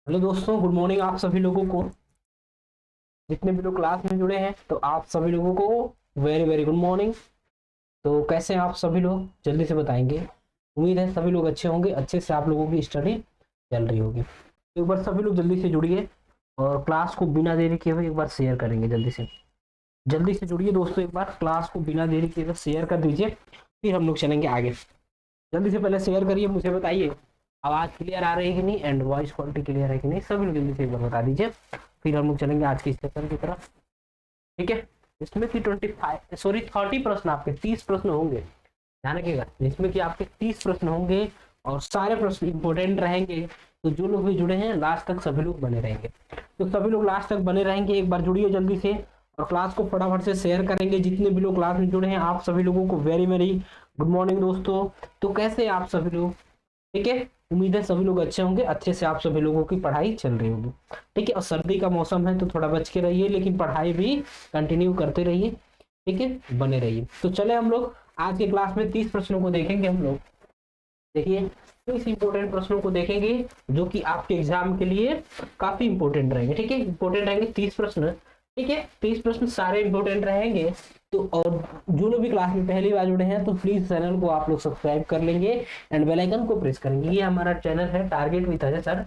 Hello दोस्तों, good morning आप सभी लोगों को। जितने भी लोग क्लास में जुड़े हैं तो आप सभी लोगों को वेरी वेरी गुड मॉर्निंग। तो कैसे हैं आप सभी लोग, जल्दी से बताएंगे। उम्मीद है सभी लोग अच्छे होंगे, अच्छे से आप लोगों की स्टडी चल रही होगी। तो एक बार सभी लोग जल्दी से जुड़िए और क्लास को बिना देरी किए हुए एक बार शेयर करेंगे। जल्दी से जुड़िए दोस्तों, एक बार क्लास को बिना देरी किए हुए शेयर कर दीजिए, फिर हम लोग चलेंगे आगे। जल्दी से पहले शेयर करिए, मुझे बताइए आवाज क्लियर आ रही है कि नहीं एंड वॉइस क्वालिटी क्लियर है कि नहीं। सभी लोग जल्दी से एक बार बता दीजिए, फिर हम लोग चलेंगे आज के सेशन की तरफ। ठीक है, इसमें कि 30 प्रश्न, आपके 30 प्रश्न होंगे, ध्यान रखिएगा। जिसमें कि आपके 30 प्रश्न होंगे और सारे प्रश्न इंपोर्टेंट रहेंगे। तो जो लोग भी जुड़े हैं लास्ट तक सभी लोग बने रहेंगे। तो सभी लोग लास्ट तक बने रहेंगे, एक बार जुड़िए जल्दी से और क्लास को फटाफट से शेयर करेंगे। जितने भी लोग क्लास में जुड़े हैं आप सभी लोगों को वेरी वेरी गुड मॉर्निंग दोस्तों। तो कैसे हैं आप सभी लोग? ठीक है, उम्मीद है सभी लोग अच्छे होंगे, अच्छे से आप सभी लोगों की पढ़ाई चल रही होगी। ठीक है, और सर्दी का मौसम है तो थोड़ा बच के रहिए, लेकिन पढ़ाई भी कंटिन्यू करते रहिए। ठीक है, बने रहिए। तो चले हम लोग आज के क्लास में 30 प्रश्नों को देखेंगे। हम लोग देखिए 30 इंपोर्टेंट प्रश्नों को देखेंगे जो कि आपके एग्जाम के लिए काफी इंपोर्टेंट रहेंगे। ठीक है, इंपोर्टेंट रहेंगे 30 प्रश्न। ठीक है, 30 प्रश्न सारे इंपोर्टेंट रहेंगे। तो और जो लोग भी क्लास में पहली बार जुड़े हैं तो प्लीज चैनल को आप लोग सब्सक्राइब कर लेंगे एंड बेल आइकन को प्रेस करेंगे। ये हमारा चैनल है टारगेट विद अजय सर।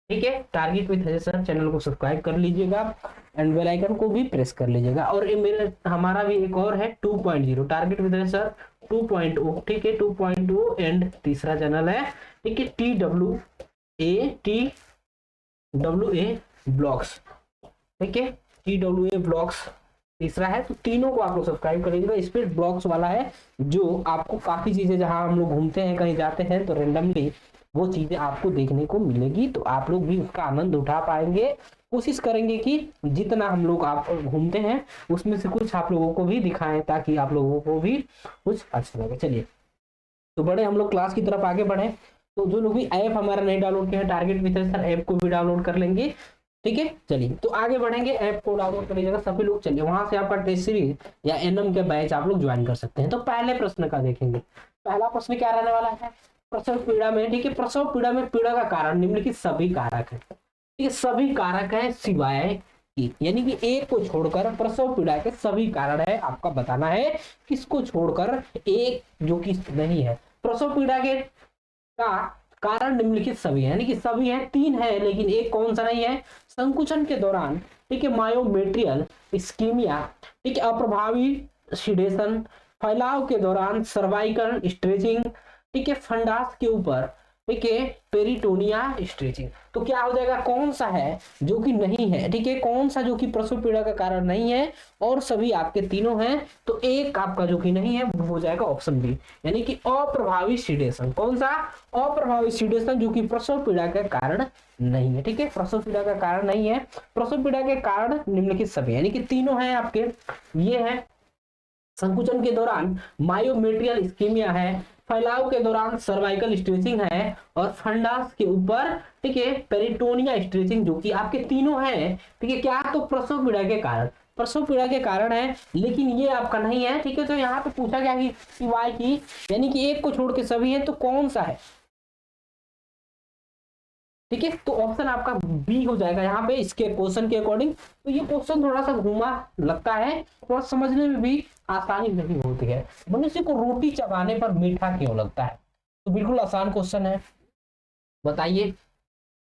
ठीक है, target with Ajay sir channel को सब्सक्राइब कर लीजिएगा एंड बेल आइकन को भी प्रेस कर लीजिएगा। और ये मेरा हमारा भी एक और है 2.0 टारगेट विद अजय सर 2.0। ठीक है, 2.0 एंड तीसरा चैनल है, ठीक है, TWA ब्लॉग्स। ठीक है, TWA ब्लॉग्स तीसरा है। तो तीनों को आप लोग सब्सक्राइब कर लीजिएगा। स्पीड ब्लॉग्स वाला है जो आपको काफी चीजें, जहां हम लोग घूमते हैं कहीं जाते हैं तो रेंडमली वो चीजें आपको देखने को मिलेगी, तो आप लोग भी उसका आनंद उठा पाएंगे। कोशिश करेंगे कि जितना हम लोग आप घूमते हैं उसमें से कुछ आप लोगों को भी दिखाएं ताकि आप लोगों को भी कुछ अच्छा लगे। चलिए तो बड़े हम लोग क्लास की तरफ आगे बढ़े। तो जो लोग भी ऐप हमारा नहीं डाउनलोड किया है टारगेट विद सर ऐप को भी डाउनलोड कर लेंगे। ठीक है, चलिए तो आगे बढ़ेंगे। ऐप को डाउनलोड कर लीजिएगा सभी लोग। चलिए वहां से आपका टेस्ट सीरीज या एनएम के बैच आप लोग ज्वाइन कर सकते हैं। तो पहले प्रश्न का देखेंगे। पहला प्रश्न क्या रहने वाला है? प्रसव पीड़ा में, ठीक है, प्रसव पीड़ा में पीड़ा का कारण निम्नलिखित सभी कारक है। ठीक है, सभी कारक है सिवाय यानी कि एक को छोड़कर प्रसव पीड़ा के सभी कारण है, आपका बताना है। किसको छोड़कर? एक जो कि नहीं है। प्रसव पीड़ा के का कारण निम्नलिखित सभी है, यानी कि सभी है, तीन है लेकिन एक कौन सा नहीं है? संकुचन के दौरान, ठीक है, मायोमेट्रियल इस्कीमिया, ठीक है, अप्रभावी सिडेशन, फैलाव के दौरान सर्वाइकल स्ट्रेचिंग, ठीक है, फंडास के ऊपर, ठीक है, पेरिटोनिया स्ट्रेचिंग। तो क्या हो जाएगा? कौन सा है जो कि नहीं है? ठीक है, कौन सा जो कि प्रसव पीड़ा का कारण नहीं है और सभी आपके तीनों हैं, तो एक आपका जो कि नहीं है वो हो जाएगा ऑप्शन बी, यानी कि अप्रभावी सिडेशन। कौन सा? अप्रभावी सिडेशन जो कि प्रसव पीड़ा का कारण नहीं है। ठीक है, प्रसव पीड़ा का कारण नहीं है। प्रसव पीड़ा के कारण निम्नलिखित सभी, यानी कि तीनों हैं आपके। ये है संकुचन के दौरान मायोमेट्रियल इस्कीमिया है, फैलाव के दौरान सर्वाइकल स्ट्रेचिंग है और फंडास के ऊपर, ठीक है, पेरिटोनिया स्ट्रेचिंग, जो कि आपके तीनों हैं। ठीक है, क्या? तो प्रसव पीड़ा के कारण, प्रसव पीड़ा के कारण है, लेकिन ये आपका नहीं है। ठीक है, तो यहाँ पे पूछा गया कि सिवाय की, यानी कि एक को छोड़ के सभी है, तो कौन सा है? ठीक है, तो ऑप्शन आपका बी हो जाएगा यहाँ पे इसके क्वेश्चन के अकॉर्डिंग। तो ये क्वेश्चन थोड़ा सा घूमा लगता है और समझने में भी आसानी नहीं होती है। मनुष्य को रोटी चबाने पर मीठा क्यों लगता है? तो बिल्कुल आसान क्वेश्चन है, बताइए।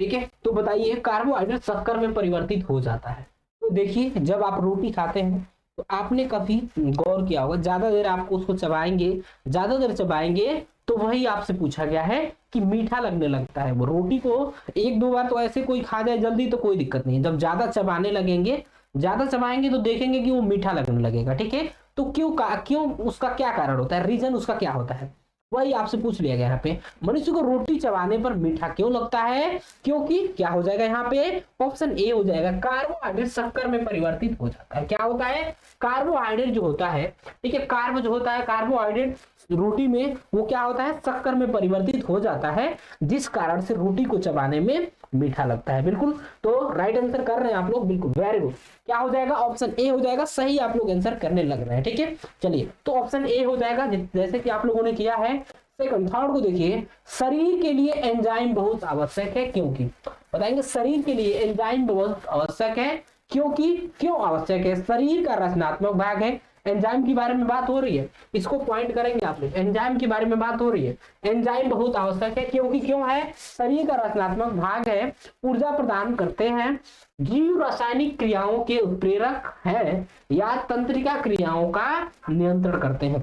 ठीक है, तो बताइए कार्बोहाइड्रेट शक्कर में परिवर्तित हो जाता है। तो देखिए जब आप रोटी खाते हैं तो आपने कभी गौर किया होगा, ज्यादा देर आपको उसको चबाएंगे, ज्यादा देर चबाएंगे तो वही आपसे पूछा गया है कि मीठा लगने लगता है। वो रोटी को एक दो बार तो ऐसे कोई खा जाए जल्दी तो कोई दिक्कत नहीं है, जब ज्यादा चबाने लगेंगे, ज्यादा चबाएंगे तो देखेंगे कि वो मीठा लगने लगेगा। ठीक है, तो क्यों उसका क्या कारण होता है, रीजन उसका क्या होता है, वही आपसे पूछ लिया गया यहाँ पे। मनुष्य को रोटी चबाने पर मीठा क्यों लगता है? क्योंकि क्या हो जाएगा यहाँ पे? ऑप्शन ए हो जाएगा, कार्बोहाइड्रेट शक्कर में परिवर्तित हो जाता है। क्या होता है? कार्बोहाइड्रेट जो होता है, ठीक है, कार्ब जो होता है, कार्बोहाइड्रेट रोटी में वो क्या होता है? शक्कर में परिवर्तित हो जाता है, जिस कारण से रोटी को चबाने में मीठा लगता है। बिल्कुल, तो राइट आंसर कर रहे हैं आप लोग, बिल्कुल वेरी गुड। क्या हो जाएगा? ऑप्शन ए हो जाएगा, सही आप लोग आंसर करने लग रहे हैं। ठीक है, चलिए तो ऑप्शन ए हो जाएगा जैसे कि आप लोगों ने किया है। सेकंड, थर्ड को देखिए, शरीर के लिए एंजाइम बहुत आवश्यक है क्योंकि, बताएंगे शरीर के लिए एंजाइम बहुत आवश्यक है, क्योंकि क्यों आवश्यक है, शरीर का रचनात्मक भाग है। एंजाइम के बारे में बात हो रही है, इसको पॉइंट करेंगे आप लोग, एंजाइम के बारे में बात हो रही है। एंजाइम बहुत आवश्यक है क्योंकि क्यों है, शरीर का रचनात्मक भाग है, ऊर्जा प्रदान करते हैं, जीव रासायनिक क्रियाओं के उत्प्रेरक है, या तंत्रिका क्रियाओं का नियंत्रण करते हैं।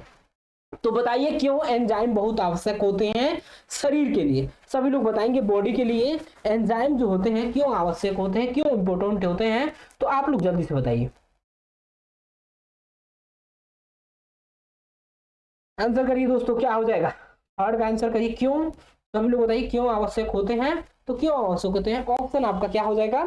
तो बताइए क्यों एंजाइम बहुत आवश्यक होते हैं शरीर के लिए। सभी लोग बताएंगे बॉडी के लिए एंजाइम जो होते हैं क्यों आवश्यक होते हैं, क्यों इंपॉर्टेंट होते हैं, तो आप लोग जल्दी से बताइए, आंसर करिए दोस्तों, क्या हो जाएगा, थर्ड का आंसर करिए, क्यों, सभी लोग बताइए क्यों आवश्यक होते हैं, तो क्यों आवश्यक होते हैं, ऑप्शन आपका क्या हो जाएगा,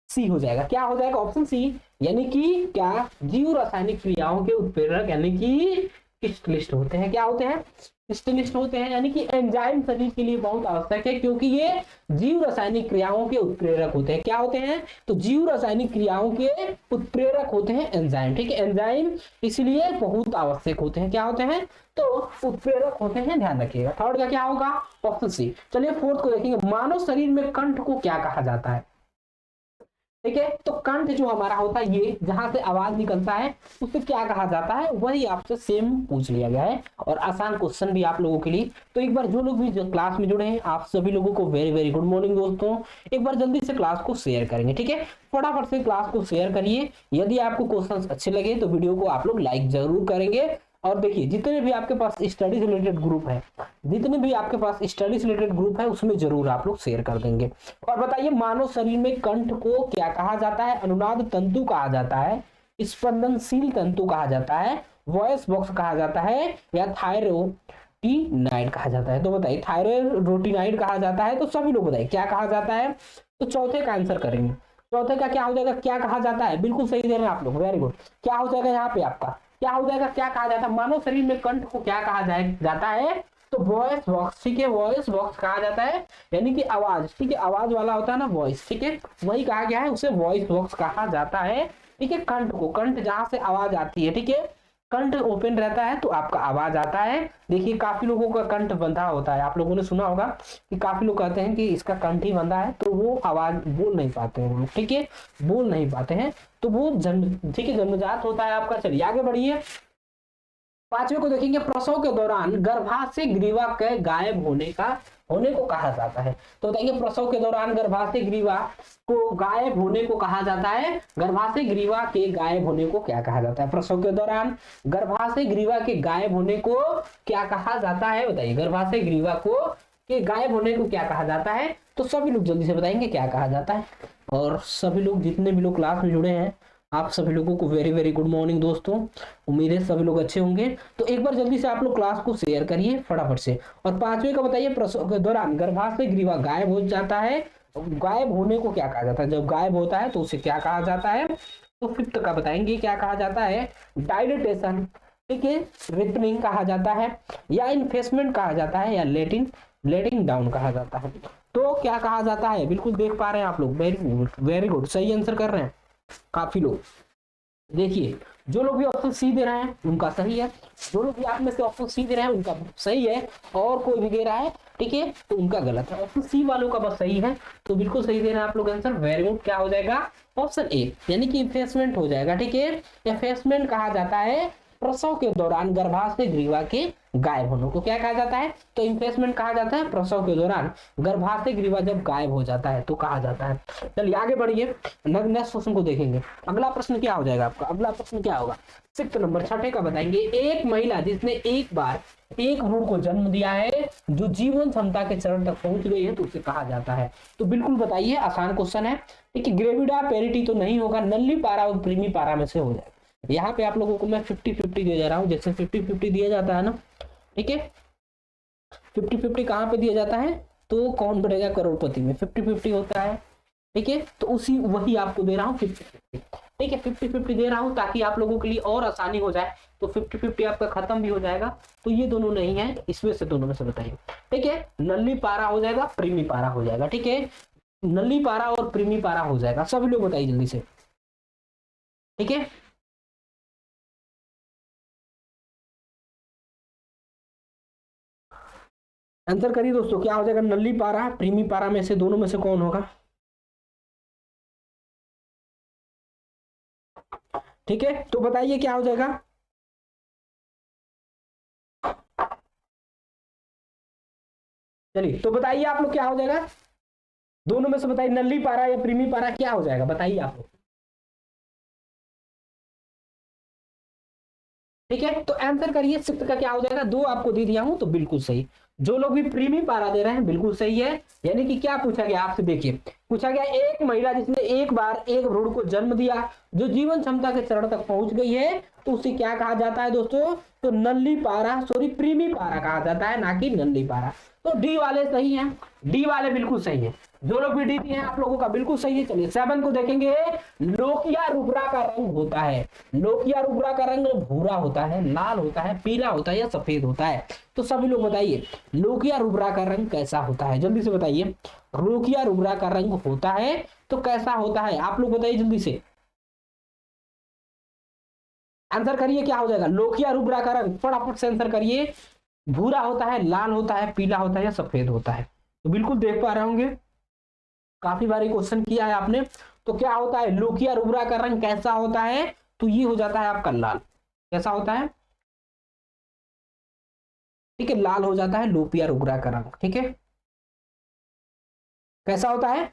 सी हो जाएगा। क्या हो जाएगा, ऑप्शन सी, यानी कि क्या, जीव रासायनिक क्रियाओं के उत्प्रेरक यानी कि क्रिस्टलिस्ट होते हैं। क्या होते हैं, क्रिस्टलिस्ट होते हैं, यानी कि एंजाइम शरीर के लिए बहुत आवश्यक है क्योंकि ये जीव रासायनिक क्रियाओं के उत्प्रेरक होते हैं। क्या होते हैं, तो जीव रासायनिक क्रियाओं के उत्प्रेरक होते हैं एंजाइम, ठीक है, एंजाइम इसलिए बहुत आवश्यक होते हैं। क्या होते हैं, तो उत्प्रेरक होते हैं, ध्यान रखिएगा। थर्ड का क्या होगा, ऑप्शन सी। चलिए फोर्थ को देखेंगे, मानव शरीर में कंठ को क्या कहा जाता है। ठीक है, तो कंठ जो हमारा होता है, ये जहां से आवाज निकलता है उसे क्या कहा जाता है, वही आपसे सेम पूछ लिया गया है, और आसान क्वेश्चन भी आप लोगों के लिए। तो एक बार जो लोग भी जो क्लास में जुड़े हैं, आप सभी लोगों को वेरी वेरी गुड मॉर्निंग दोस्तों। एक बार जल्दी से क्लास को शेयर करेंगे, ठीक है, फटाफट से क्लास को शेयर करिए। यदि आपको क्वेश्चन अच्छे लगे तो वीडियो को आप लोग लाइक जरूर करेंगे। और देखिए जितने भी आपके पास स्टडी रिलेटेड ग्रुप है, जितने भी आपके पास स्टडी रिलेटेड ग्रुप है, उसमें जरूर आप लोग शेयर कर देंगे। और बताइए मानव शरीर में कंठ को क्या कहा जाता है, अनुनाद तंतु कहा जाता है, स्पंदनशील तंतु कहा जाता है, वॉइस बॉक्स कहा जाता है, या थायरोटिनाइड कहा जाता है। तो बताइए थायरोटिनाइड कहा जाता है, तो सभी लोग बताइए क्या कहा जाता है, तो चौथे का आंसर करेंगे। चौथे का क्या हो जाएगा, क्या कहा जाता है, बिल्कुल सही दे रहे हैं आप लोग, वेरी गुड। क्या हो जाएगा यहाँ पे आपका, क्या हो जाएगा, क्या कहा जाता है, मानव शरीर में कंठ को क्या कहा जाता है, तो वॉइस बॉक्स, ठीक है, वॉइस बॉक्स कहा जाता है, यानी कि आवाज, ठीक है, आवाज वाला होता है ना वॉइस, ठीक है, वही कहा गया है, उसे वॉइस बॉक्स कहा जाता है। ठीक है, कंठ को, कंठ जहां से आवाज आती है, ठीक है, कंठ ओपन रहता है तो आपका आवाज आता है। देखिए काफी लोगों का कंठ बंधा होता है, आप लोगों ने सुना होगा कि काफी लोग कहते हैं कि इसका कंठ ही बंधा है, तो वो आवाज बोल नहीं पाते हैं, ठीक है, बोल नहीं पाते हैं, तो वो जन्म, ठीक है, जन्मजात होता है आपका। चलिए आगे बढ़िए, पांचवे को देखेंगे, प्रसव के दौरान गर्भाशय ग्रीवा के गायब होने को कहा जाता है। तो बताएंगे प्रसव के दौरान गर्भाशय ग्रीवा को गायब होने को कहा जाता है, गर्भाशय ग्रीवा के गायब होने को क्या कहा जाता है, प्रसव के दौरान गर्भाशय ग्रीवा के गायब होने को क्या कहा जाता है, बताइए गर्भाशय ग्रीवा को के गायब होने को क्या कहा जाता है, तो सभी लोग जल्दी से बताएंगे क्या कहा जाता है। और सभी लोग जितने भी लोग क्लास में जुड़े हैं, आप सभी लोगों को वेरी वेरी गुड मॉर्निंग दोस्तों, उम्मीद है सभी लोग अच्छे होंगे। तो एक बार जल्दी से आप लोग क्लास को शेयर करिए फटाफट से। और पांचवे का बताइए, प्रसव के दौरान गर्भाशय ग्रीवा गायब हो जाता है, गायब होने को क्या कहा जाता है, जब गायब होता है तो उसे क्या कहा जाता है। तो फिफ्थ का बताएंगे क्या कहा जाता है, डायलिटेशन, ठीक है, रिपनिंग कहा जाता है, या इन्फेसमेंट कहा जाता है, या लेटिंग डाउन कहा जाता है। तो क्या कहा जाता है, बिल्कुल देख पा रहे हैं आप लोग, वेरी गुड, सही आंसर कर रहे हैं काफी लोग। देखिए जो लोग भी ऑप्शन सी दे रहे हैं उनका सही है, जो लोग भी आप में से ऑप्शन सी दे रहे हैं उनका सही है, और कोई भी दे रहा है ठीक है तो उनका गलत है। ऑप्शन सी वालों का बस सही है, तो बिल्कुल सही दे रहे हैं आप लोग आंसर, वेरी गुड। क्या हो जाएगा, ऑप्शन ए, यानी कि इन्फेसमेंट हो जाएगा, ठीक है। इन्फेसमेंट कहा जाता है प्रसव के दौरान गर्भाशय ग्रीवा के गायब होने को क्या कहा जाता है, तो इन्फेसमेंट कहा जाता है प्रसव के दौरान गर्भाशय ग्रीवा जब गायब हो जाता है तो कहा जाता है। चलिए आगे बढ़िए, नेक्स्ट क्वेश्चन को देखेंगे। अगला प्रश्न क्या हो जाएगा आपका, अगला प्रश्न क्या होगा, 6 नंबर, छठे का बताएंगे, एक महिला जिसने एक बार एक भ्रूण को जन्म दिया है जो जीवन क्षमता के चरण तक पहुंच गई है तो उसे कहा जाता है। तो बिल्कुल बताइए, आसान क्वेश्चन है, ठीक है, ग्रेविडा पेरिटी तो नहीं होगा, नल्ली पारा और प्रीमी पारा में से हो जाएगा। यहाँ पे आप लोगों को मैं 50-50 दे रहा हूँ, जैसे 50-50 दिया जाता है ना, ठीक है, 50-50 कहाँ पे दिया जाता है, तो कौन बनेगा करोड़पति में 50-50 होता है, ठीक है, तो उसी वही आपको दे रहा हूँ 50-50, ठीक है, 50-50 दे रहा हूँ ताकि आप लोगों के लिए और आसानी हो जाए। तो 50-50 आपका खत्म भी हो जाएगा, तो ये दोनों नहीं है, इसमें से दोनों में से बताइए, ठीक है, नल्ली पारा हो जाएगा, प्रीमी पारा हो जाएगा, ठीक है, नल्ली पारा और प्रीमी पारा हो जाएगा, सभी लोग बताइए जल्दी से, ठीक है। आंसर करिए दोस्तों, क्या हो जाएगा, नल्ली पारा प्रीमी पारा में से दोनों में से कौन होगा। ठीक है, तो बताइए क्या हो जाएगा। चलिए तो बताइए आप लोग क्या हो जाएगा, दोनों में से बताइए, नल्ली पारा या प्रीमी पारा क्या हो जाएगा, बताइए आप लोग। ठीक है, तो आंसर करिए, सिफ्ट का क्या हो जाएगा, दो आपको दे दिया हूं तो बिल्कुल सही। जो लोग भी प्रीमी पारा दे रहे हैं बिल्कुल सही है। यानी कि क्या पूछा गया आपसे, देखिए पूछा गया एक महिला जिसने एक बार एक भ्रूण को जन्म दिया जो जीवन क्षमता के चरण तक पहुंच गई है तो उसे क्या कहा जाता है दोस्तों, तो नल्ली पारा, सॉरी प्रीमी पारा कहा जाता है, ना कि नल्ली पारा। तो डी वाले सही हैं, डी वाले बिल्कुल सही है, जो लोग भी डी दिए हैं आप लोगों का बिल्कुल सही है। चलिए 7 को देखेंगे, लोकिया रुब्रा का रंग होता है, लोकिया रुब्रा का रंग भूरा होता है, लाल होता है, पीला होता है या सफेद होता है। तो सभी लोग बताइए लोकिया रुब्रा का रंग कैसा होता है, जल्दी से बताइए। लोकिया रुब्रा का रंग होता है तो कैसा होता है, आप लोग बताइए जल्दी से, आंसर करिए क्या हो जाएगा। लोकिया रुब्रा का रंग फटाफट से आंसर करिए, भूरा होता है, लाल होता है, पीला होता है या सफेद होता है। तो बिल्कुल देख पा रहे होंगे, काफी बारी क्वेश्चन किया है आपने। तो क्या होता है, लोकिया रुब्रा का रंग कैसा होता है, तो ये हो जाता है आपका लाल। कैसा होता है, ठीक है, लाल हो जाता है लोकिया रुब्रा का रंग। ठीक है, कैसा होता है,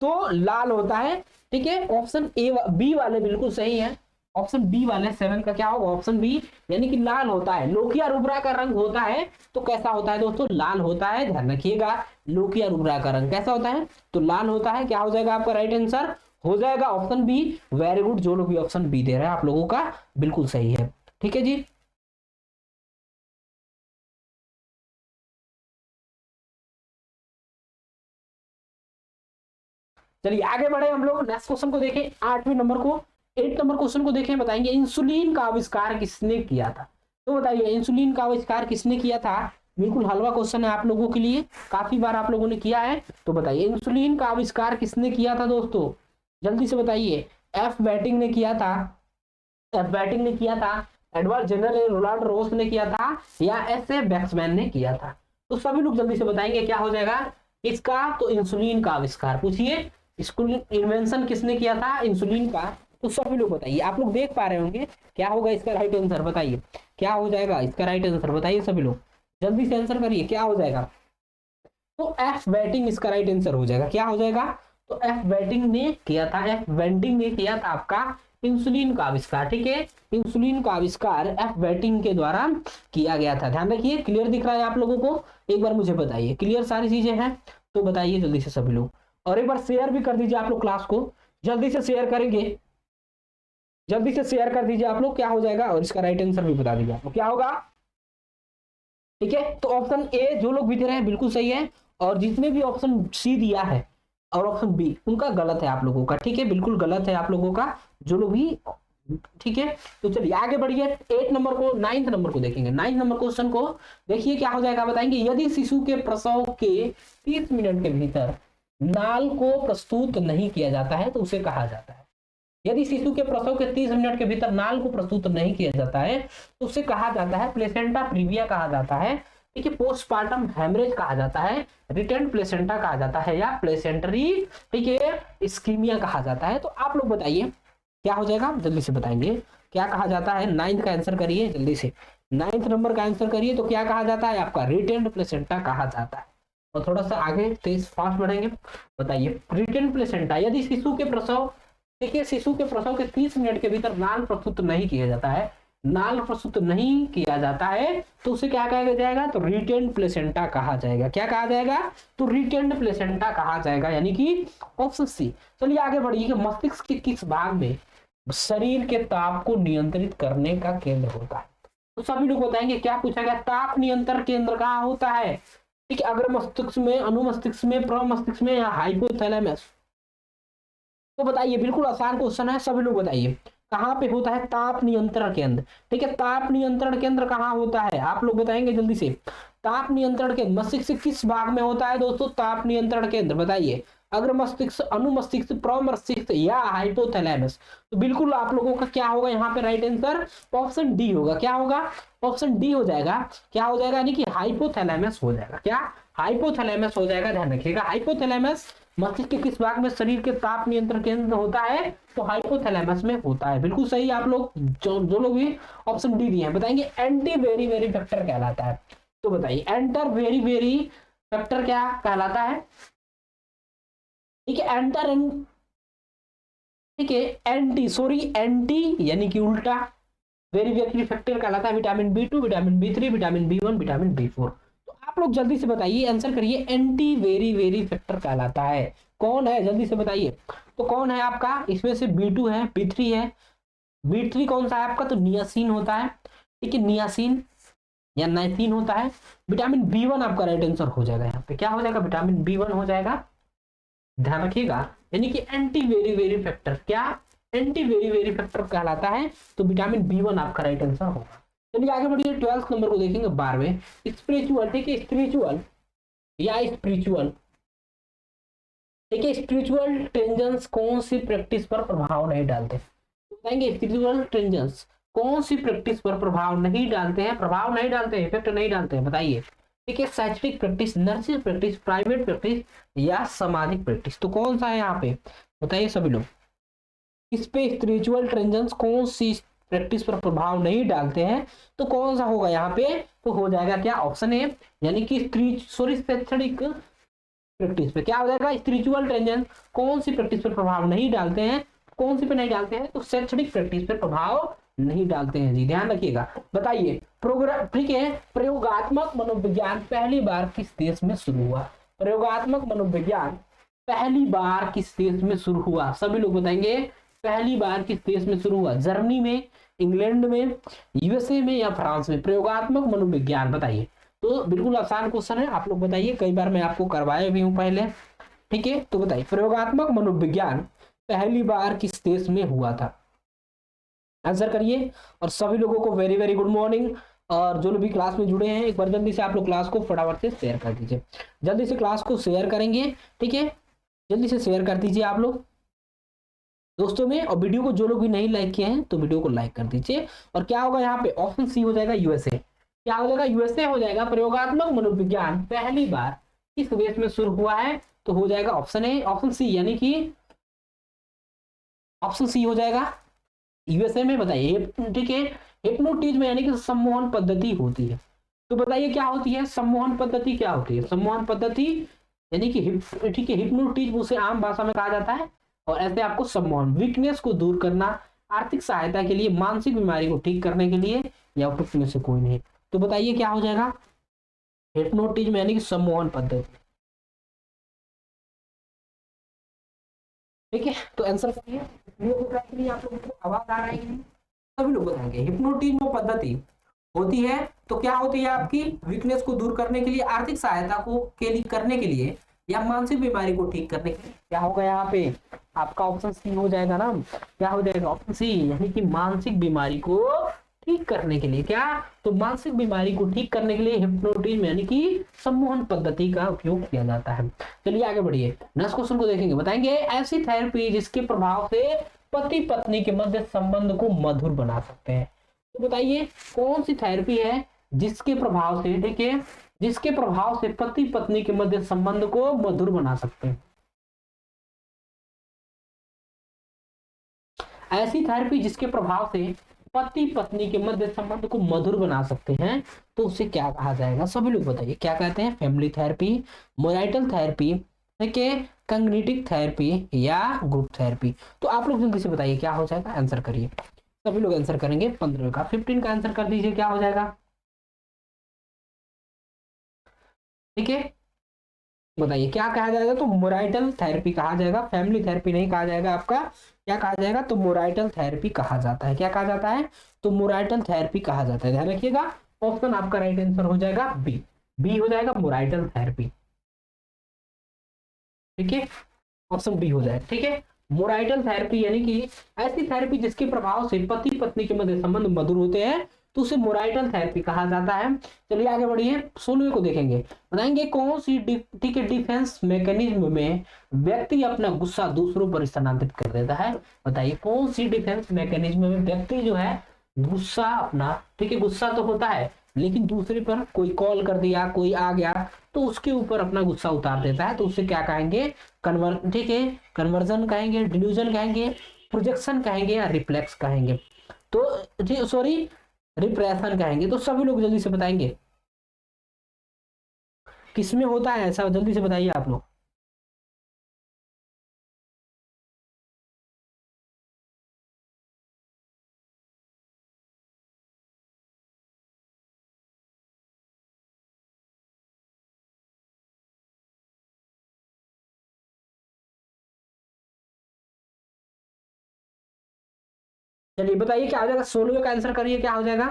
तो लाल होता है। ठीक है, ऑप्शन ए बी वाले बिल्कुल सही है, ऑप्शन बी वाले 7 का क्या होगा, ऑप्शन बी, यानी कि लाल होता है। लोकिया रुब्रा का रंग होता है तो कैसा होता है दोस्तों, लाल होता है, ध्यान रखिएगा। लोकिया रुब्रा का रंग कैसा होता है, तो लाल होता है। क्या हो जाएगा आपका राइट आंसर, हो जाएगा ऑप्शन बी। वेरी गुड, जो लोग भी ऑप्शन बी दे रहे हैं आप लोगों का बिल्कुल सही है। ठीक है जी, चलिए आगे बढ़े हम लोग, नेक्स्ट क्वेश्चन को देखें, 8वें नंबर को, 8 नंबर क्वेश्चन को देखें। बताएंगे इंसुलिन का आविष्कार किसने किया था, तो बताइए इंसुलिन का आविष्कार किसने किया था। बिल्कुल हलवा क्वेश्चन है आप लोगों के लिए, काफी बार आप लोगों ने किया है। तो बताइए इंसुलिन का आविष्कार किसने किया था दोस्तों, जल्दी से बताइए। एफ बैटिंग ने किया था, एफ बैटिंग ने किया था, एडवर्ड जेनर ने, रोनाल्ड रोस ने किया था, या एस ए बैट्समैन ने किया था। तो सभी लोग जल्दी से बताएंगे क्या हो जाएगा इसका, तो इंसुलिन का आविष्कार, पूछिए इसको इन्वेंशन किसने किया था इंसुलिन का, तो सभी लोग बताइए। आप लोग देख पा रहे होंगे क्या होगा इसका राइट आंसर, बताइए क्या हो जाएगा इसका राइट आंसर, बताइए सभी लोग जल्दी से आंसर करिए क्या हो जाएगा। तो एफ बैटिंग इसका राइट आंसर हो जाएगा, क्या हो जाएगा, तो एफ बैटिंग ने किया था, एफ वेंटिंग ने किया था आपका इंसुलिन का आविष्कार। ठीक है, इंसुलिन का आविष्कार एफ बैटिंग के द्वारा किया गया था। ध्यान रखिए, क्लियर दिख रहा है आप लोगों को, एक बार मुझे बताइए क्लियर सारी चीजें हैं, तो बताइए जल्दी से सभी लोग। और एक बार शेयर भी कर दीजिए आप लोग क्लास को, जल्दी से शेयर करेंगे, जल्दी से शेयर कर दीजिए आप लोग, क्या हो जाएगा और इसका राइट आंसर भी बता दीजिए आप लोग क्या होगा। ठीक है, तो ऑप्शन ए जो लोग भी दे रहे हैं बिल्कुल सही है, और जितने भी ऑप्शन सी दिया है और ऑप्शन बी उनका गलत है आप लोगों का। ठीक है, बिल्कुल गलत है आप लोगों का, जो लोग भी। ठीक है, तो चलिए आगे बढ़िए, 8 नंबर को, 9 नंबर को देखेंगे। 9 नंबर क्वेश्चन को देखिए क्या हो जाएगा, बताएंगे यदि शिशु के प्रसव के 30 मिनट के भीतर नाल को प्रस्तुत नहीं किया जाता है तो उसे कहा जाता है। यदि शिशु के प्रसव के 30 मिनट के भीतर नाल को प्रस्तुत नहीं किया जाता है तो उसे कहा जाता है प्लेसेंटा प्रीविया कहा जाता है। ठीक है, पोस्टपार्टम हेमरेज कहा जाता है, रिटर्न प्लेसेंटा कहा जाता है, या प्लेसेंटरी, ठीक है, इस्कीमिया कहा जाता है। तो आप लोग बताइए क्या हो जाएगा, जल्दी से बताएंगे क्या कहा जाता है। 9 का आंसर करिए जल्दी से, 9 नंबर का आंसर करिए, तो क्या कहा जाता है आपका रिटेंड प्लेसेंटा कहा जाता है। और थोड़ा सा आगे तेज फास्ट बढ़ेंगे, बताइए रिटेंड प्लेसेंटा, यदि शिशु के प्रसव, देखिए शिशु के प्रसव के 30 मिनट के भीतर नाल प्रस्तुत नहीं किया जाता है, नाल प्रस्तुत नहीं किया जाता है तो उसे क्या कहा जाएगा, तो रिटेंड प्लेसेंटा कहा जाएगा। क्या कहा जाएगा, तो रिटेंड प्लेसेंटा कहा जाएगा, यानी कि ऑप्शन सी। चलिए आगे बढ़िए, कि मस्तिष्क के किस भाग में शरीर के ताप को नियंत्रित करने का केंद्र होता है। तो सभी लोग बताएंगे क्या पूछा गया, ताप नियंत्रण केंद्र कहाँ होता है। ठीक है, अग्र मस्तिष्क में, अनुमस्तिष्क में, प्रमस्तिष्क में, या हाइपोथैलेमस। तो बताइए, बिल्कुल आसान क्वेश्चन है, सभी लोग बताइए कहाँ पे होता है ताप नियंत्रण केंद्र। ठीक है, ताप नियंत्रण केंद्र कहाँ होता है, आप लोग बताएंगे जल्दी से। ताप नियंत्रण केंद्र मस्तिष्क किस भाग में होता है दोस्तों, ताप नियंत्रण केंद्र बताइए, अग्र मस्तिष्क, अनुमस्तिष्क, प्रमस्तिष्क, या हाइपोथैलेमस। तो बिल्कुल आप लोगों का क्या होगा यहाँ पे राइट आंसर, ऑप्शन डी होगा। क्या होगा, ऑप्शन डी हो जाएगा। क्या हो जाएगा, यानी कि हाइपोथैलेमस हो जाएगा। क्या, हाइपोथैलेमस हो जाएगा, ध्यान रखिएगा हाइपोथैलेमस मस्तिष्क के किस भाग में शरीर के ताप नियंत्रण केंद्र होता है? तो हाइपोथैलेमस में होता है। बिल्कुल सही। आप लोग जो लोग भी ऑप्शन डी दिए हैं बताएंगे एंटी वेरी वेरी फैक्टर कहलाता है। तो बताइए एंटर वेरी वेरी फैक्टर क्या कहलाता है? ठीक है, एंटर, ठीक है, एंटी यानी कि उल्टा वेरी वेरी फैक्टर कहलाता है विटामिन बी2, विटामिन बी3, विटामिन बी1, विटामिन बी4। तो आप लोग जल्दी से बताइए, आंसर करिए, एंटी वेरी वेरी फैक्टर कहलाता है। कौन है जल्दी से बताइए। तो कौन है आपका? इसमें से बी2 है, बी3 है, बी3 कौन सा है आपका? तो नियासिन होता है। ठीक है, नियासिन या नाइसिन होता है। विटामिन बी1 आपका राइट आंसर हो जाएगा। यहाँ पे क्या हो जाएगा? विटामिन बी1 हो जाएगा, ध्यान रखिएगा। यानी कि एंटी वेरी वेरी फैक्टर क्या? एंटी वेरी वेरी फैक्टर कहलाता है। तो विटामिन बी1 आपका राइट आंसर होगा। चलिए आगे बढ़िए, 12th नंबर को देखेंगे, 12वें स्पिरिचुअल। ठीक है, स्पिरिचुअल या स्पिरिचुअल, ठीक है, स्पिरिचुअल ट्रेंजेंस कौन सी प्रैक्टिस पर प्रभाव नहीं डालते? बताएंगे स्पिरिचुअल ट्रेंजेंस कौन सी प्रैक्टिस पर प्रभाव नहीं डालते हैं? प्रभाव नहीं डालते हैं, इफेक्ट नहीं डालते हैं, बताइए। ठीक है, scientific practice, nursing practice, private practice या सामाजिक प्रैक्टिस। तो कौन सा है यहाँ पे? बताइए सभी लोग। इस पे स्पिरिचुअल ट्रेंजेंस कौन सी प्रैक्टिस पर प्रभाव नहीं डालते हैं? तो कौन सा होगा यहाँ पे? तो हो जाएगा क्या? ऑप्शन ए, यानी कि शैक्षणिक प्रैक्टिस पे। क्या हो जाएगा? स्पिरिचुअल ट्रेंजेंस कौन सी प्रैक्टिस पर प्रभाव नहीं डालते हैं? कौन सी पे नहीं डालते हैं? तो शैक्षणिक प्रैक्टिस पर प्रभाव नहीं डालते हैं जी, ध्यान रखिएगा। बताइए प्रोग्राम, ठीक है, प्रयोगात्मक मनोविज्ञान पहली बार किस देश में शुरू हुआ? प्रयोगात्मक मनोविज्ञान पहली बार किस देश में शुरू हुआ? सभी लोग बताएंगे पहली बार किस देश में शुरू हुआ? जर्मनी में, इंग्लैंड में, यूएसए में या फ्रांस में? प्रयोगात्मक मनोविज्ञान बताइए। तो बिल्कुल आसान क्वेश्चन है, आप लोग बताइए, कई बार मैं आपको करवाया भी हूं पहले। ठीक है, तो बताइए प्रयोगात्मक मनोविज्ञान पहली बार किस देश में हुआ था? आंसर करिए। और सभी लोगों को वेरी वेरी गुड मॉर्निंग। और जो लोग भी क्लास में जुड़े हैं एक बार जल्दी से आप लोग क्लास को फटाफट से शेयर कर दीजिए। जल्दी से क्लास को शेयर करेंगे, ठीक है, जल्दी से शेयर कर दीजिए आप लोग दोस्तों में। और वीडियो को जो लोग भी नहीं लाइक किए हैं तो वीडियो को लाइक कर दीजिए। और क्या होगा यहाँ पे? ऑप्शन सी हो जाएगा, यूएसए। क्या हो जाएगा? यूएसए हो जाएगा। प्रयोगात्मक मनोविज्ञान पहली बार किस देश में शुरू हुआ है? तो हो जाएगा ऑप्शन ए, ऑप्शन सी, यानी कि ऑप्शन सी हो जाएगा यूएसए में। बताइए, ठीक है, हिप्नोटिज्म यानी कि सम्मोहन पद्धति होती है। तो बताइए क्या होती है सम्मोहन पद्धति? क्या होती है सम्मोहन पद्धति? यानी कि ठीक है, हिप्नोटिज्म उसे आम भाषा में कहा जाता है। और ऐसे आपको सम्मोहन, वीकनेस को दूर करना, आर्थिक सहायता के लिए, मानसिक बीमारी को ठीक करने के लिए, या उपयुक्त में से कोई नहीं। तो बताइए क्या हो जाएगा? हिप्नोटिज्म यानी कि सम्मोहन पद्धति। ठीक है, तो आंसर करिए। आप लोगों को आवाज आ रही है? सभी लोग बताएंगे हिप्नोटिज्म पद्धति होती है तो क्या होती है आपकी? वीकनेस को दूर करने के लिए, आर्थिक सहायता को के लिए करने के लिए, या मानसिक बीमारी को ठीक करने के लिए। क्या होगा यहाँ पे? आपका ऑप्शन सी हो जाएगा ना। क्या हो जाएगा? ऑप्शन सी, यानी कि मानसिक बीमारी को ठीक करने के लिए। क्या? तो मानसिक बीमारी को ठीक करने के लिए हिप्नोटिज्म यानी कि सम्मोहन पद्धति का उपयोग किया जाता है। चलिए आगे बढ़िए, नेक्स्ट क्वेश्चन को देखेंगे। बताएंगे ऐसी थेरेपी जिसके प्रभाव से पति पत्नी के मध्य संबंध को मधुर बना सकते हैं। तो बताइए कौन सी थेरेपी है जिसके प्रभाव से, ठीक है, जिसके प्रभाव से पति पत्नी के मध्य संबंध को मधुर बना सकते हैं? ऐसी थेरेपी जिसके प्रभाव से पति पत्नी के मध्य संबंध को मधुर बना सकते हैं तो उसे क्या कहा जाएगा? सभी लोग बताइए क्या कहते हैं? फैमिली थेरेपी, मोराइटल थेरेपी, ठीक है, कॉग्निटिव थेरेपी या ग्रुप थेरेपी। तो आप लोग जल्दी से बताइए क्या हो जाएगा? आंसर करिए। सभी लोग आंसर करेंगे। 15 का 15 का आंसर कर दीजिए, क्या हो जाएगा? ठीक है, बताइए क्या कहा जाएगा? तो मोराइटल थेरेपी कहा जाएगा, फैमिली थेरेपी नहीं कहा जाएगा। आपका क्या कहा जाएगा? तो मोराइटल थेरेपी कहा जाता है। क्या कहा जाता है? तो मोराइटल थेरेपी कहा जाता है, ध्यान रखिएगा। ऑप्शन आपका राइट आंसर हो जाएगा बी, बी हो जाएगा मोराइटल थेरेपी। ठीक है, ऑप्शन बी हो जाएगा। ठीक है, मोराइटल थेरेपी यानी कि ऐसी थेरेपी जिसके प्रभाव से पति पत्नी के मध्य संबंध मधुर होते हैं तो उसे मोराइटल थेरेपी कहा जाता है। चलिए आगे बढ़िए, 16वें को देखेंगे। बताएंगे कौन सी ठीक है डिफेंस मैकेनिज्म में व्यक्ति अपना गुस्सा दूसरों पर स्थानांतरित कर देता है? बताइए कौन सी डिफेंस मैकेनिज्म में व्यक्ति जो है गुस्सा अपना, ठीक है, गुस्सा तो होता है लेकिन दूसरे पर कोई कॉल कर दिया, कोई आ गया तो उसके ऊपर अपना गुस्सा उतार देता है, तो उसे क्या कहेंगे, ठीक है, कन्वर्जन कहेंगे, डिल्यूजन कहेंगे, प्रोजेक्शन कहेंगे या रिफ्लेक्स कहेंगे, तो सॉरी रिप्रेशन कहेंगे। तो सभी लोग जल्दी से बताएंगे किसमें होता है ऐसा, जल्दी से बताइए आप लोग। चलिए बताइए क्या हो जाएगा, 16 का आंसर करिए क्या हो जाएगा।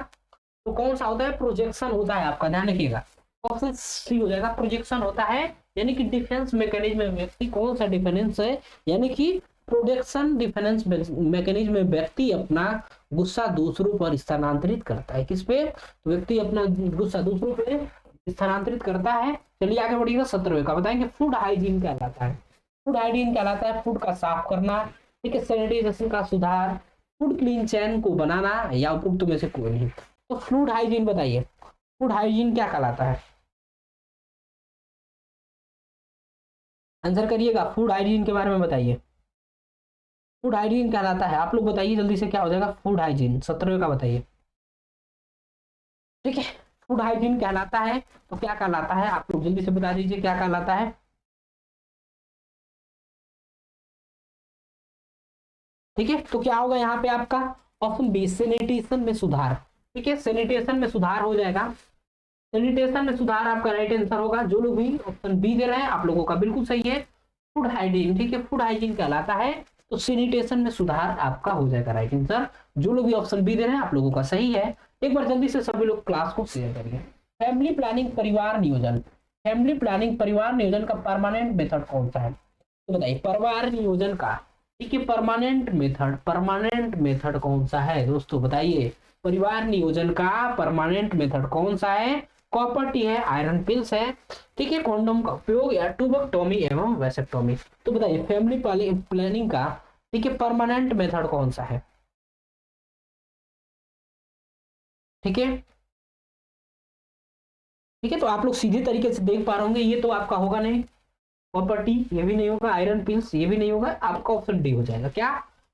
तो कौन सा होता है, प्रोजेक्शन होता है आपका, ध्यान रखिएगा। ऑप्शन सी हो जाएगा, प्रोजेक्शन होता है, यानी कि डिफेंस मैकेनिज्म में व्यक्ति, कौन सा डिफेंस है, यानी कि प्रोटेक्शन डिफेंस मैकेनिज्म में व्यक्ति अपना गुस्सा दूसरों पर स्थानांतरित करता है। किस पे, तो व्यक्ति अपना गुस्सा दूसरों पे स्थानांतरित करता है। चलिए आगे बढ़िएगा, 17वें का बताएंगे, फूड हाइजीन कहलाता है। फूड हाइजीन कहलाता है फूड का साफ करना, ठीक है, सैनिटाइजेशन का सुधार, फूड क्लीन चेन को बनाना, या उपरोक्त में से कोई नहीं। तो फूड हाइजीन बताइए, फूड हाइजीन क्या कहलाता है, आंसर करिएगा, फूड हाइजीन के बारे में बताइए। फूड हाइजीन कहलाता है, आप लोग बताइए जल्दी से क्या हो जाएगा, फूड हाइजीन 17वें का बताइए। ठीक है, फूड हाइजीन कहलाता है, तो क्या कहलाता है, आप लोग जल्दी से बता दीजिए क्या कहलाता है। ठीक है, तो क्या होगा यहाँ पे आपका ऑप्शन बी, सैनिटेशन में सुधार। ठीक है, सैनिटेशन में सुधार हो जाएगा, सैनिटेशन में सुधार आपका राइट आंसर होगा। जो लोग भी ऑप्शन बी दे रहे हैं आप लोगों का बिल्कुल सही है, फूड हाइजीन। ठीक है, फूड हाइजीन कहलाता है, तो सैनिटेशन में सुधार आपका हो जाएगा राइट आंसर। जो लोग भी ऑप्शन बी दे रहे हैं आप लोगों का सही है। एक बार जल्दी से सभी लोग क्लास को शेयर करिए। फैमिली प्लानिंग परिवार नियोजन, फैमिली प्लानिंग परिवार नियोजन का परमानेंट मेथड कौन सा है, तो बताइए परिवार नियोजन का, ठीक है, परमानेंट मेथड, परमानेंट मेथड कौन सा है दोस्तों बताइए, परिवार नियोजन का परमानेंट मेथड कौन सा है। कॉपर टी है, आयरन पिल्स है, ठीक है, कॉन्डोम का उपयोग या ट्यूबेक्टोमी एवं वैसेक्टोमी। तो बताइए फैमिली प्लानिंग का, ठीक है, परमानेंट मेथड कौन सा है। ठीक है, ठीक है, तो आप लोग सीधे तरीके से देख पा रहे होंगे, ये तो आपका होगा नहीं, कॉपर टी ये भी नहीं होगा, आयरन पिल्स ये भी नहीं होगा, आपका ऑप्शन डी हो जाएगा क्या,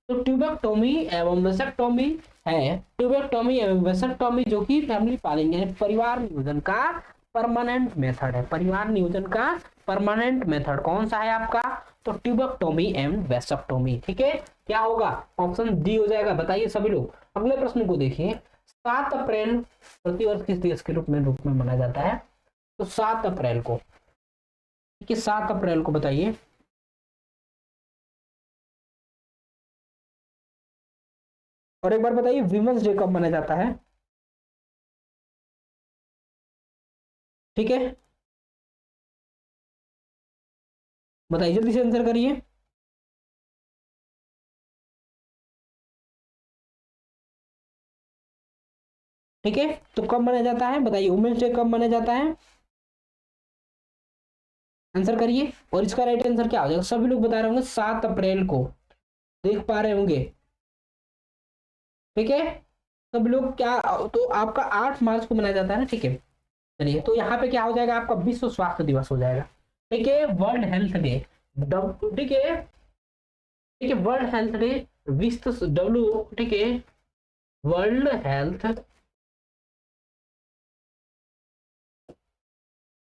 तो ट्यूबेक्टोमी एवं वेसेक्टोमी है। ट्यूबेक्टोमी एवं वेसेक्टोमी जो कि फैमिली प्लानिंग है, परिवार नियोजन का परमानेंट मेथड है। परिवार नियोजन का परमानेंट मेथड कौन सा है आपका, तो ट्यूबेक्टोमी एवं वेसेक्टोमी। ठीक है, क्या होगा, ऑप्शन डी हो जाएगा। बताइए सभी लोग, अगले प्रश्न को देखिए। 7 अप्रैल प्रतिवर्ष किस दिवस के रूप में मनाया जाता है, तो 7 अप्रैल को, ठीक है, 7 अप्रैल को बताइए। और एक बार बताइए विमेंस डे कब मनाया जाता है। ठीक है, बताइए जल्दी से आंसर करिए। ठीक है, तो कब मनाया जाता है बताइए, वुमेन्स डे कब मनाया जाता है, आंसर करिए। और इसका राइट आंसर क्या हो जाएगा, सभी लोग बता रहे होंगे 7 अप्रैल को, देख पा रहे होंगे। ठीक है, सब लोग क्या, तो आपका 8 मार्च को मनाया जाता है ना। ठीक है, चलिए तो यहाँ पे क्या हो जाएगा, आपका विश्व स्वास्थ्य दिवस हो जाएगा। ठीक है, वर्ल्ड हेल्थ डे, ठीक है, ठीक है, वर्ल्ड हेल्थ डे, विश्व डब्ल्यू, ठीक है, वर्ल्ड हेल्थ,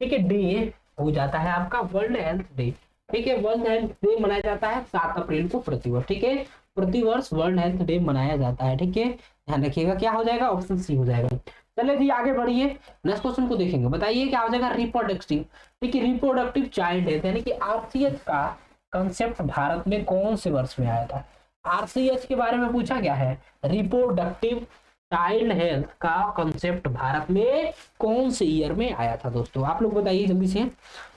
ठीक है, डे हो जाता है आपका वर्ल्ड हेल्थ डे। ठीक है, वर्ल्ड हेल्थ डे मनाया जाता है 7 अप्रैल को प्रतिवर्ष। ठीक है, प्रतिवर्ष वर्ल्ड हेल्थ डे मनाया जाता है। ठीक है, ध्यान रखिएगा क्या हो जाएगा, ऑप्शन सी हो जाएगा। चलिए जी आगे बढ़िए, नेक्स्ट क्वेश्चन को देखेंगे। बताइए क्या हो जाएगा, रिप्रोडक्टिव, ठीक है, रिप्रोडक्टिव चाइल्ड हेल्थ यानी कि आरसीएच का कंसेप्ट भारत में कौन से वर्ष में आया था। आरसीएच के बारे में पूछा गया है, रिप्रोडक्टिव चाइल्ड हेल्थ का कंसेप्ट भारत में कौन से ईयर में आया था दोस्तों, आप लोग बताइए जल्दी से।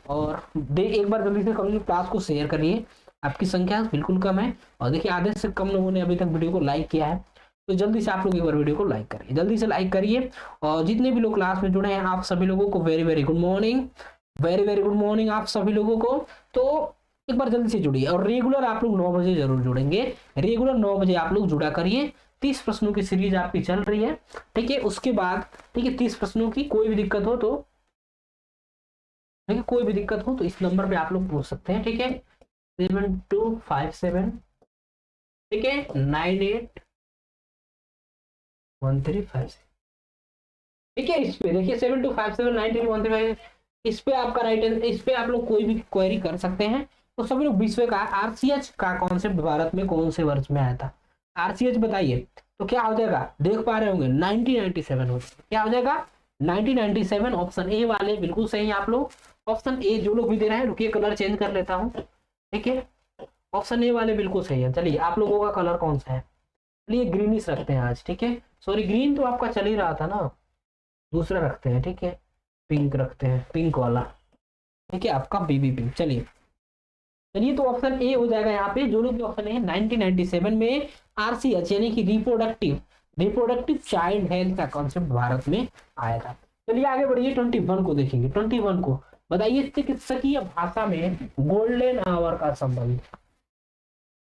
और एक बार जल्दी से कम क्लास को शेयर करिए, आपकी संख्या बिल्कुल कम है, और देखिए आधे से कम लोगों ने अभी तक वीडियो को लाइक किया है, तो जल्दी से आप लोग एक बार वीडियो को लाइक करिए, जल्दी से लाइक करिए। और जितने भी लोग क्लास में जुड़े हैं आप सभी लोगों को very very good morning, very very good morning आप सभी लोगों को। तो एक बार जल्दी से जुड़िए, और रेगुलर आप लोग 9 बजे जरूर जुड़ेंगे, रेगुलर 9 बजे आप लोग जुड़ा करिए। 30 प्रश्नों की सीरीज आपकी चल रही है। ठीक है, उसके बाद, ठीक है, 30 प्रश्नों की, कोई भी दिक्कत हो तो ठीक है, कोई भी दिक्कत हो तो इस नंबर पे आप लोग पूछ सकते हैं, ठीक है। 7257, ठीक है, 981356, ठीक है। इस पे देखिए 7257931356, इस पे आपका राइट, इस पे आप लोग कोई भी क्वेरी कर सकते हैं। तो सभी लोग विश्व का आरसीएच का कॉन्सेप्ट भारत में कौन से वर्ष में आया था, आरसीएच बताइए। तो क्या हो जाएगा, देख पा रहे होंगे 1997 हो, क्या हो जाएगा 1997। ऑप्शन ए वाले बिल्कुल सही है आप लोग। ऑप्शन ए जो लोग भी दे रहे हैं, रुकिए कलर चेंज कर लेता हूँ, ठीक है। ऑप्शन ए वाले बिल्कुल सही है। चलिए आप लोगों का कलर कौन सा है, चलिए ग्रीनिश रखते हैं आज, ठीक है। सॉरी ग्रीन तो आपका चल ही रहा था ना, दूसरा रखते हैं, ठीक है। पिंक रखते हैं, पिंक वाला, ठीक है, आपका बेबी पिंक। चलिए चलिए, तो ऑप्शन ए हो जाएगा यहाँ पे। जो लोग भी ऑप्शन ए 1997 में आरसीएच यानी कि रिप्रोडक्टिव रिप्रोडक्टिव चाइल्ड हेल्थ का कॉन्सेप्ट भारत में आया था। चलिए आगे बढ़िए, 21 को देखेंगे। 21 को बताइए, चिकित्सकीय भाषा में गोल्डन आवर का संबंध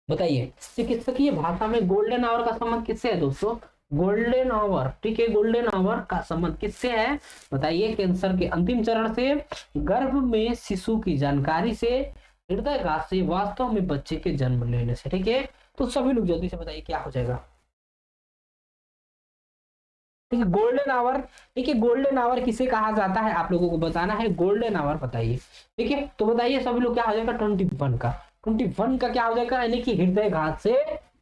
बताइए। चिकित्सकीय भाषा में गोल्डन आवर का संबंध किससे है दोस्तों, गोल्डन आवर, ठीक है। गोल्डन आवर का संबंध किससे है बताइए, कैंसर के अंतिम चरण से, गर्भ में शिशु की जानकारी से, हृदयघात से, वास्तव में बच्चे के जन्म लेने से, ठीक है। तो सभी लोग जल्दी से बताइए क्या हो जाएगा, ठीक है। गोल्डन आवर, ठीक है। गोल्डन आवर किसे कहा जाता है आप लोगों को बताना है, गोल्डन आवर बताइए, ठीक है। तो बताइए सभी लोग क्या हो जाएगा 21 का, 21 का क्या हो जाएगा, यानी कि हृदयघात से,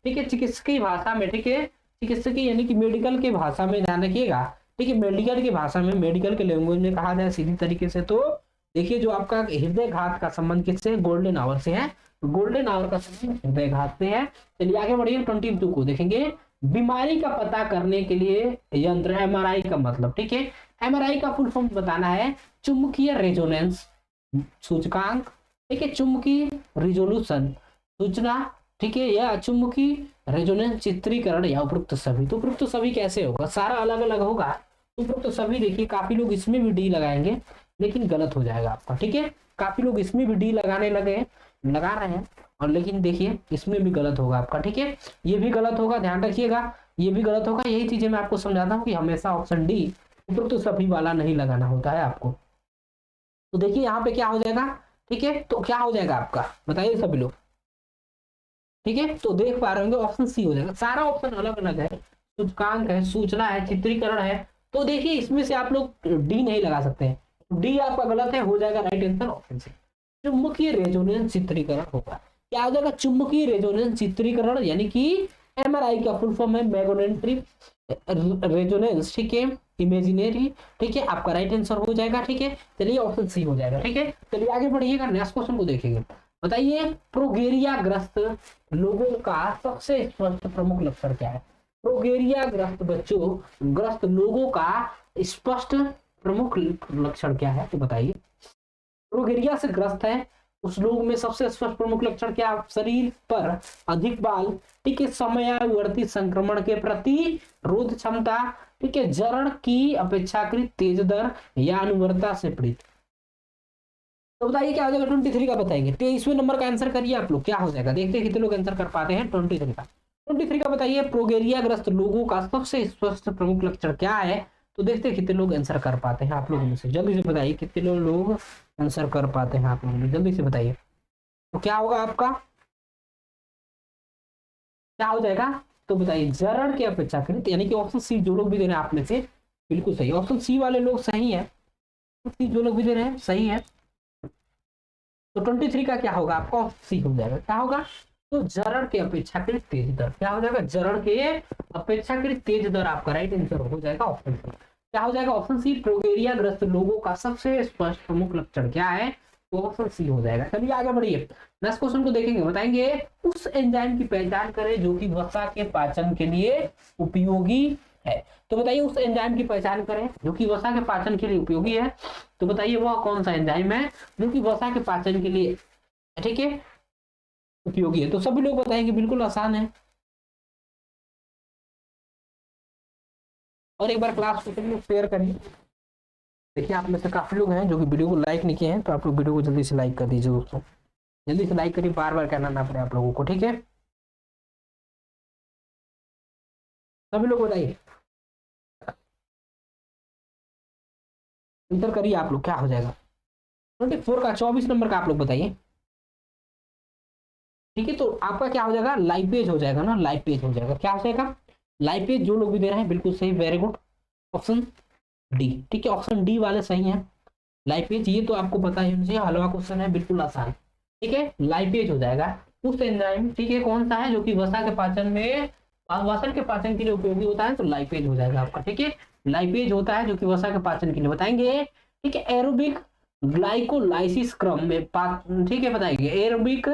ठीक है। चिकित्सकीय भाषा में, ठीक है, चिकित्सकीय यानी कि मेडिकल की भाषा में ध्यान रखिएगा, ठीक है। मेडिकल की भाषा में, मेडिकल के लैंग्वेज में कहा जाए सीधी तरीके से, तो देखिए जो आपका हृदयघात का संबंध किससे, गोल्डन आवर से है। गोल्डन आवर का संबंध हृदयघात से है। चलिए आगे बढ़िए, 22 को देखेंगे। बीमारी का पता करने के लिए यंत्र, एमआरआई का मतलब, ठीक है। एमआरआई का फुल फॉर्म बताना है, चुंबकीय रेजोनेंस सूचकांक, ठीक है, चुंबकीय रिजोल्यूशन सूचना, ठीक है, या चुंबकीय रेजोनेंस चित्रीकरण, या उपरोक्त सभी। तो उपरोक्त सभी कैसे होगा, सारा अलग अलग होगा। उपरोक्त सभी देखिए, काफी लोग इसमें भी डी लगाएंगे, लेकिन गलत हो जाएगा आपका, ठीक है। काफी लोग इसमें भी डी लगाने लगे, लगा रहे हैं, और लेकिन देखिए इसमें भी गलत होगा आपका, ठीक है। ये भी गलत होगा, ध्यान रखिएगा, ये भी गलत होगा। यही चीजें मैं आपको समझाता हूँ कि हमेशा ऑप्शन डी उपरोक्त सभी वाला नहीं लगाना होता है आपको। तो देखिए यहाँ पे क्या हो जाएगा, ठीक है। तो क्या हो जाएगा आपका बताइए सभी लोग, ठीक है। तो देख पा रहे होंगे ऑप्शन सी हो जाएगा, सारा ऑप्शन अलग अलग है, सूचकांक है, सूचना है, चित्रीकरण है। तो देखिए इसमें से आप लोग डी नहीं लगा सकते हैं, डी आपका गलत है, हो जाएगा राइट आंसर ऑप्शन सी, चुंबकीय रेजोनेंस चित्रीकरण होगा। क्या हो जाएगा, चुंबकीय रेजोनेंस चित्रीकरण, यानी कि एमआरआई का फुल फॉर्म है मैग्नेटिक रेजोनेंस, ठीक है, इमेजिनरी, ठीक है, आपका राइट आंसर हो जाएगा, ठीक है। चलिए ऑप्शन सी हो जाएगा, ठीक है। चलिए आगे बढ़िएगा, नेक्स्ट क्वेश्चन को देखेंगे। बताइए, प्रोगेरिया ग्रस्त लोगों का सबसे स्पष्ट प्रमुख लक्षण क्या है, प्रोगेरिया ग्रस्त बच्चों, ग्रस्त लोगों का स्पष्ट प्रमुख लक्षण क्या है, तो बताइए। प्रोगेरिया से ग्रस्त है उस लोग में सबसे स्पष्ट प्रमुख लक्षण क्या, शरीर पर अधिक बाल, ठीक है, समयानुवर्ती संक्रमण के प्रति रोध क्षमता, ठीक है, जरण की अपेक्षाकृत तेज दर, या अनुवर्तता से पीड़ित। तो बताइए क्या हो जाएगा, 23 का बताएंगे। 23वें नंबर का आंसर करिए आप लोग, क्या हो जाएगा, देखते हैं कितने लोग आंसर कर पाते हैं 23 का। 23 का बताइए, प्रोगेरिया ग्रस्त लोगों का सबसे स्पष्ट प्रमुख लक्षण क्या है। तो देखते हैं कितने लोग आंसर कर पाते हैं आप लोगों में से, जल्दी से बताइए कितने लोग आंसर कर पाते हैं आप लोगों में, जल्दी से बताइए। तो क्या होगा आपका, क्या हो जाएगा, तो बताइए जरण के अपेक्षाकृत, यानी कि ऑप्शन सी जो लोग भी दे रहे हैं आप में से बिल्कुल सही, ऑप्शन सी वाले लोग सही है, सी जो लोग भी दे रहे हैं सही है। तो 23 का क्या होगा आपका, ऑप्शन सी हो जाएगा, क्या होगा, तो जरण के अपेक्षाकृत तेज दर, क्या हो जाएगा, जरण के अपेक्षाकृत तेज दर आपका राइट आंसर हो जाएगा ऑप्शन सी। क्या हो जाएगा ऑप्शन सी, प्रोगेरिया ग्रस्त लोगों का सबसे स्पष्ट प्रमुख लक्षण क्या है, तो ऑप्शन सी हो जाएगा। चलिए आगे बढ़िए, नेक्स्ट क्वेश्चन को देखेंगे। बताएंगे, उस एंजाइम की पहचान करें जो कि वसा के पाचन के लिए उपयोगी है। तो बताइए उस एंजाइम की पहचान करें जो कि वसा के पाचन के लिए उपयोगी है। तो बताइए वह कौन सा एंजाइम है जो कि वसा के पाचन के लिए, ठीक है, उपयोगी है। तो सभी लोग बताएंगे, बिल्कुल आसान है। और एक बार क्लास को शेयर करिए। देखिए आप में से काफी लोग हैं जो कि वीडियो को लाइक नहीं किए हैं, तो आप लोग वीडियो को जल्दी से लाइक कर दीजिए दोस्तों, जल्दी से लाइक करिए, बार बार कहना ना पड़े आप लोगों को, ठीक है। सभी लोग बताइए, इंटर करिए आप लोग, क्या हो जाएगा। 24 का 24 नंबर का आप लोग बताइए। ठीक है, तो आपका क्या हो जाएगा, लाइव पेज हो जाएगा ना, लाइव पेज हो जाएगा, क्या हो जाएगा, लाइव पेज। जो लोग भी दे रहे हैं बिल्कुल सही, वेरी गुड, ऑप्शन डी। ठीक है, ऑप्शन डी वाले सही है, लाइव पेज। ये तो आपको पता ही मुझे, हलवा क्वेश्चन है, बिल्कुल आसान। ठीक है, लाइव पेज हो जाएगा। उस एंजाइम, ठीक है, कौन सा है जो कि वसा के पाचन में, वसा के पाचन के लिए उपयोगी होता है, तो लाइव पेज हो जाएगा आपका। ठीक है, लाइव पेज होता है जो कि वसा के पाचन के लिए बताएंगे। ठीक है, एरोबिक ग्लाइकोलाइसिस क्रम में ठीक है बताएंगे, एरोबिक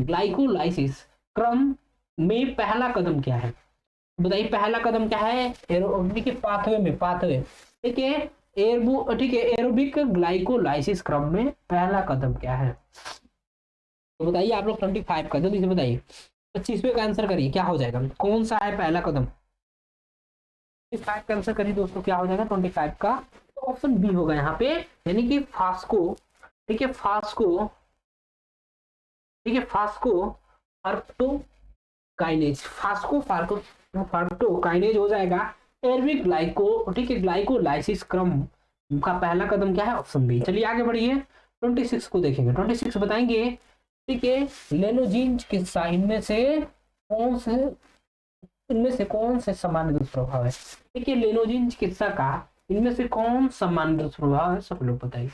ग्लाइकोलाइसिस क्रम में पहला कदम क्या है, बताइए पहला कदम क्या है, ठीक है, पाथवे में, पाथवे। ठीक है, ठीक है, एरोबिक ग्लाइकोलाइसिस क्रम में पहला कदम क्या है, तो बताइए आप लोग 25 का जल्दी से बताइए। 25वें का आंसर करिए, क्या हो जाएगा, कौन सा है पहला कदम, 25 का आंसर करिए दोस्तों, क्या हो जाएगा 25 का, तो ऑप्शन बी होगा यहाँ पे, यानी कि फास्को। ठीक है, फास्को, ठीक है, फास्को फार्क्टो काइनेज, फास्को फार्को फार्क्टो काइनेज हो जाएगा एरबिक ग्लाइको, ठीक है, ग्लाइकोलाइसिस क्रम का पहला कदम क्या है, ऑप्शन बी। चलिए आगे बढ़िए, 26 को देखेंगे, 26 बताएंगे। ठीक है, लेनोजीन चिकित्सा, इनमें से कौन से सामान्य दुष्प्रभाव है, ठीक है, लेनोजीन चिकित्सा का इनमें से कौन सामान्य दुष्प्रभाव है, सब लोग बताइए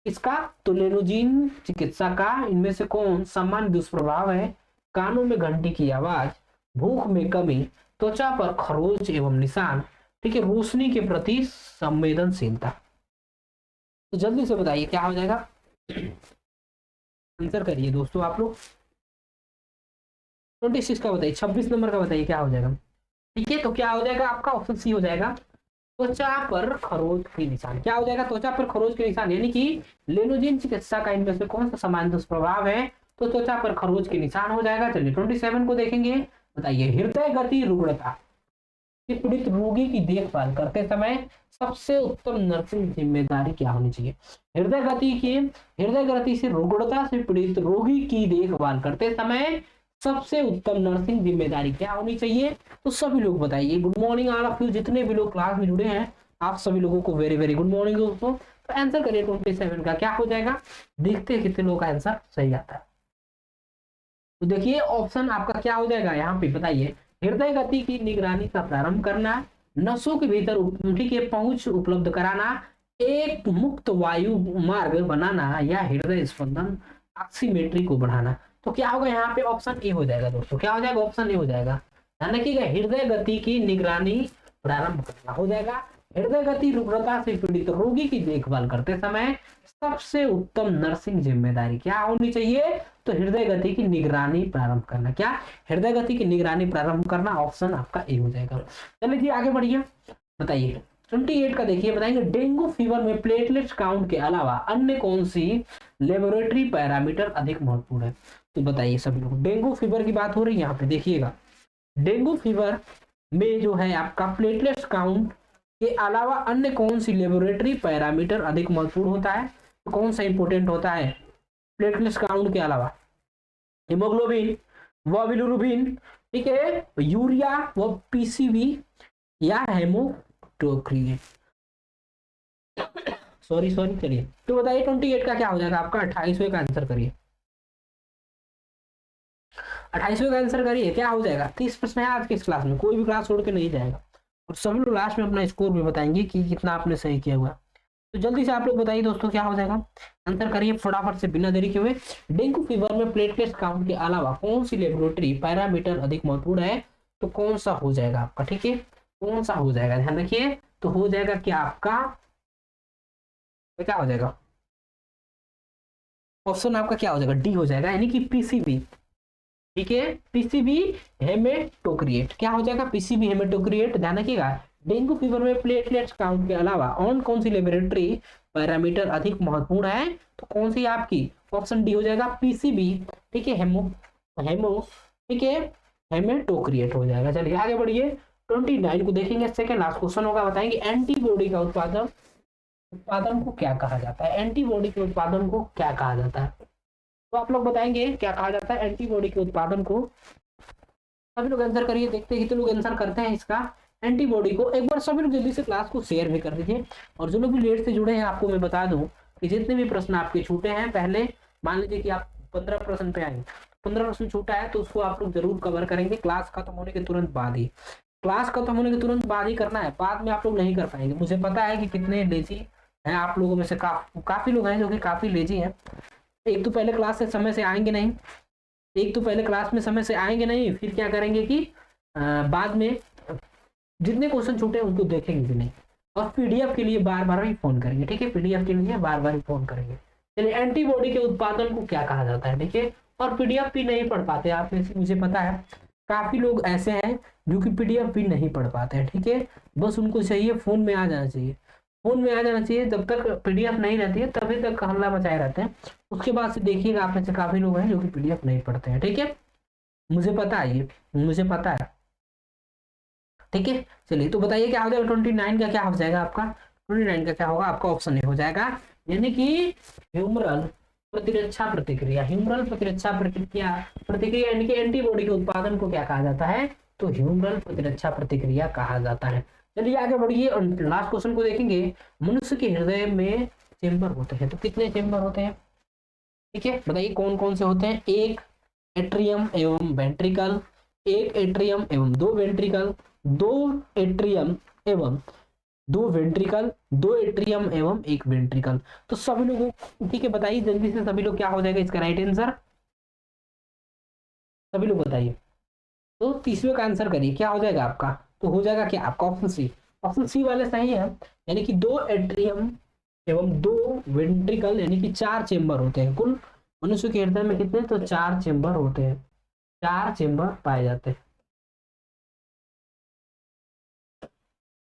इसका, तो लेनोजीन चिकित्सा का इनमें से कौन सामान्य दुष्प्रभाव है, कानों में घंटी की आवाज, भूख में कमी, त्वचा पर खरोच एवं निशान, ठीक है, रोशनी के प्रति संवेदनशीलता। तो जल्दी से बताइए क्या हो जाएगा, आंसर करिए दोस्तों आप लोग। 26 का बताइए, 26 नंबर का बताइए क्या हो जाएगा। ठीक है, तो क्या हो जाएगा आपका, ऑप्शन सी हो जाएगा, त्वचा पर खरोच के निशान। क्या हो जाएगा, त्वचा पर खरोच के निशान, यानी कि लेनोजिन चिकित्सा का इनमें से कौन सा सामान्य दुष्प्रभाव है, तो त्वचा पर खरोच के निशान हो जाएगा। चलिए 27 को देखेंगे, बताइए हृदय गति रुग्णता से पीड़ित रोगी की देखभाल करते समय सबसे उत्तम नर्सिंग जिम्मेदारी क्या होनी चाहिए, हृदय गति से रुग्णता से पीड़ित रोगी की देखभाल करते समय सबसे उत्तम नर्सिंग जिम्मेदारी क्या होनी चाहिए, तो सभी लोग बताइए। Good morning all of you, जितने भी लोग क्लास में जुड़े हैं आप सभी लोगों को वेरी वेरी गुड मॉर्निंग दोस्तों। तो आंसर करिए 27 का क्या हो जाएगा, देखते हैं कितने लोगों का आंसर सही आता है। तो देखिए ऑप्शन आपका क्या हो जाएगा यहाँ पे, बताइए हृदय गति की निगरानी का प्रारंभ करना, नसों के भीतर ठीक है पहुंच उपलब्ध कराना, एक मुक्त वायु मार्ग बनाना, या हृदय स्पंदन ऑक्सीमेट्री को बढ़ाना। तो क्या होगा यहाँ पे, ऑप्शन ए हो जाएगा दोस्तों, क्या हो जाएगा, ऑप्शन ए हो जाएगा। ध्यान रखिएगा, हृदय गति की निगरानी प्रारंभ करना हो जाएगा, हृदय गति रुग्णता से पीड़ित रोगी की देखभाल करते समय सबसे उत्तम नर्सिंग जिम्मेदारी क्या होनी चाहिए, तो हृदय गति की निगरानी प्रारंभ करना, क्या हृदय गति की निगरानी प्रारंभ करना, ऑप्शन आपका ए हो जाएगा। चलिए जी आगे बढ़िए, बताइए 28 का देखिए, बताएंगे डेंगू फीवर में प्लेटलेट्स काउंट के अलावा अन्य कौन सी लेबोरेटरी पैरामीटर अधिक महत्वपूर्ण है, तो बताइए सभी लोग, डेंगू फीवर की बात हो रही है यहाँ पे, देखिएगा डेंगू फीवर में जो है आपका प्लेटलेट्स काउंट के अलावा अन्य कौन सी लेबोरेटरी पैरामीटर अधिक महत्वपूर्ण होता है, तो कौन सा इंपोर्टेंट होता है प्लेटलेट्स काउंट के अलावा, हेमोग्लोबिन व बिलिरुबिन, ठीक है, यूरिया व पीसीबी, या हेमोटोक्रिएट, सॉरी चलिए तो बताइए 28 का क्या हो जाएगा आपका, 28वें का आंसर करिए, 28वें का आंसर करिए क्या हो जाएगा। 30 प्रश्न है आज की इस क्लास में, कोई भी क्लास छोड़ के नहीं जाएगा, और सभी लोग लास्ट में अपना स्कोर भी बताएंगे कि कितना आपने सही किया हुआ। तो जल्दी से आप लोग बताइए दोस्तों क्या हो जाएगा, आंसर करिए फटाफट से बिना देरी के हुए। डेंगू फीवर में प्लेटलेट्स काउंट के अलावा कौन सी लेबोरेटरी पैरामीटर अधिक महत्वपूर्ण है, तो कौन सा हो जाएगा आपका, ठीक है कौन सा हो जाएगा, ध्यान रखिए, तो हो जाएगा क्या आपका, तो क्या हो जाएगा, ऑप्शन आपका क्या हो जाएगा, डी हो जाएगा, यानी कि पीसीबी, ठीक है, पीसीबी हेमेटोक्रिएट, क्या हो जाएगा पीसीबी हेमेटोक्रिएट। ध्यान रखिएगा, डेंगू फीवर में प्लेटलेट्स काउंट के अलावा और कौन सी लेबोरेटरी पैरामीटर अधिक महत्वपूर्ण है, तो कौन सी आपकी, ऑप्शन डी हो जाएगा पीसीबी, ठीक है, हेमो ठीक है हेमेटोक्रिएट हो जाएगा। चलिए आगे बढ़िए, 29 को देखेंगे, सेकंड लास्ट क्वेश्चन होगा, बताएंगे एंटीबॉडी का उत्पादन को क्या कहा जाता है, एंटीबॉडी के उत्पादन को क्या कहा जाता है, तो आप लोग बताएंगे क्या कहा जाता है एंटीबॉडी के उत्पादन को, सभी लोग आंसर करिए, देखते हैं कितने लोग आंसर करते हैं इसका एंटीबॉडी को। एक बार सभी लोग जल्दी से क्लास को शेयर भी कर दीजिए, और जो लोग भी लेट से जुड़े हैं आपको मैं बता दूं कि जितने भी प्रश्न आपके छूटे हैं, पहले मान लीजिए कि आप 15% पे आएंगे, 15% छूटा है तो उसको आप लोग जरूर कवर करेंगे क्लास खत्म होने के तुरंत बाद ही। क्लास खत्म होने के तुरंत बाद ही करना है, बाद में आप लोग नहीं कर पाएंगे। मुझे पता है कि कितने लेजी हैं आप लोगों में से, काफी लोग हैं जो कि काफी लेजी हैं। एक तो पहले क्लास से समय से आएंगे नहीं, एक तो पहले क्लास में समय से आएंगे नहीं, फिर क्या करेंगे कि बाद में जितने क्वेश्चन छूटे उनको देखेंगे भी नहीं, और पीडीएफ के लिए बार बार ही फोन करेंगे। ठीक है, पीडीएफ के लिए बार बार ही फोन करेंगे। चलिए, एंटीबॉडी के उत्पादन को क्या कहा जाता है, देखिए। और पीडीएफ भी नहीं पढ़ पाते आप में से, मुझे पता है काफी लोग ऐसे हैं जो कि पीडीएफ भी नहीं पढ़ पाते हैं। ठीक है, बस उनको चाहिए फोन में आ जाना चाहिए, फोन में आ जाना चाहिए। जब तक पीडीएफ नहीं रहती है तभी तक हल्ला मचाए रहते हैं। उसके बाद से देखिएगा आप में से काफी लोग हैं जो कि पीडीएफ नहीं पढ़ते हैं। ठीक है, मुझे पता है, ये मुझे पता है। ठीक है, चलिए तो बताइए क्या हो जाएगा 29 का, क्या हो जाएगा आपका 29 का क्या होगा आपका, ऑप्शन ए हो जाएगा, यानी कि ह्यूमरल प्रतिरक्षा प्रतिक्रिया। ह्यूमरल प्रतिरक्षा प्रतिक्रिया प्रतिक्रिया यानी कि एंटीबॉडी के उत्पादन को क्या कहा जाता है, तो ह्यूमरल प्रतिरक्षा प्रतिक्रिया कहा जाता है। चलिए आगे बढ़िए और लास्ट क्वेश्चन को देखेंगे। मनुष्य के हृदय में चेंबर होते हैं, तो कितने चेंबर होते हैं? ठीक है, बताइए कौन कौन से होते हैं। एक एट्रियम एवं वेंट्रिकल, एक एट्रियम एवं दो वेंट्रिकल, दो एट्रियम एवं दो वेंट्रिकल, दो एट्रियम एवं एक वेंट्रिकल। तो सभी लोगों, ठीक है, बताइए जल्दी से सभी लोग क्या हो जाएगा इसका राइट आंसर, सभी लोग बताइए। तो तीसरे का आंसर करिए, क्या हो जाएगा आपका, तो हो जाएगा क्या आपका ऑप्शन सी। ऑप्शन सी वाले सही है, यानी कि दो एट्रियम एवं दो वेंट्रिकल, यानी कि 4 चेंबर होते हैं कुल। मनुष्य के हृदय में कितने, तो 4 चेंबर होते हैं, 4 चेंबर पाए जाते हैं।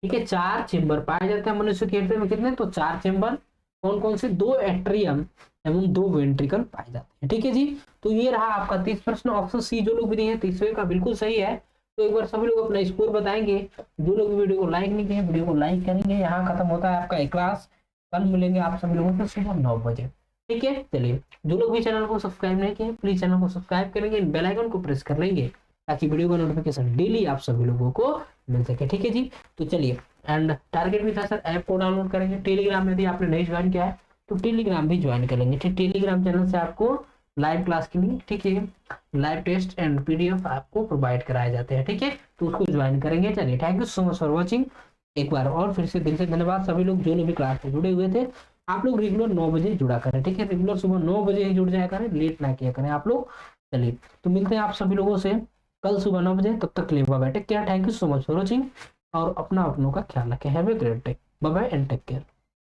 ठीक है, 4 चेंबर पाए जाते हैं मनुष्य के हृदय में, कितने, तो 4 चेंबर। कौन कौन से, दो एट्रियम एवं दो वेंट्रिकल पाए जाते हैं। ठीक है जी, तो ये रहा आपका 30 प्रश्न। ऑप्शन सी जो लोग भी दिए तीसरे का बिल्कुल सही है। तो एक बार सभी लोग अपना स्कोर बताएंगे। जो लोग वीडियो को लाइक नहीं किए वीडियो को लाइक करेंगे। यहाँ खत्म होता है आपका एक क्लास। कल मिलेंगे आप सभी लोगों को सुबह 9 बजे। ठीक है, चलिए जो लोग भी चैनल को सब्सक्राइब नहीं किए प्लीज चैनल को सब्सक्राइब करेंगे, बेल आइकन को प्रेस कर लेंगे ताकि वीडियो का नोटिफिकेशन डेली आप सभी लोगों को मिल सके। ठीक है जी, तो चलिए, एंड टारगेट भी था सर, ऐप को डाउनलोड करेंगे। टेलीग्राम में यदि आपने नहीं ज्वाइन किया है तो टेलीग्राम भी ज्वाइन कर लेंगे। ठीक, टेलीग्राम चैनल से आपको लाइव क्लास के लिए, ठीक है, लाइव टेस्ट एंड पीडीएफ आपको प्रोवाइड कराए जाते हैं। ठीक है, तो उसको ज्वाइन करेंगे। चलिए, thank you so much for watching. एक बार और फिर से दिल से धन्यवाद सभी लोग जो लोग भी क्लास में जुड़े हुए थे। आप लोग रेगुलर 9 बजे जुड़ा करें। ठीक है, रेगुलर सुबह 9 बजे ही जुड़ जाया करें, लेट ना किया करें आप लोग। चलिए, तो मिलते हैं आप सभी लोगों से कल सुबह 9 बजे। तब तक के लिए bye bye, take care, thank you so much for watching. और अपना अपनों का ख्याल रखें। Have a great day, bye bye and take care.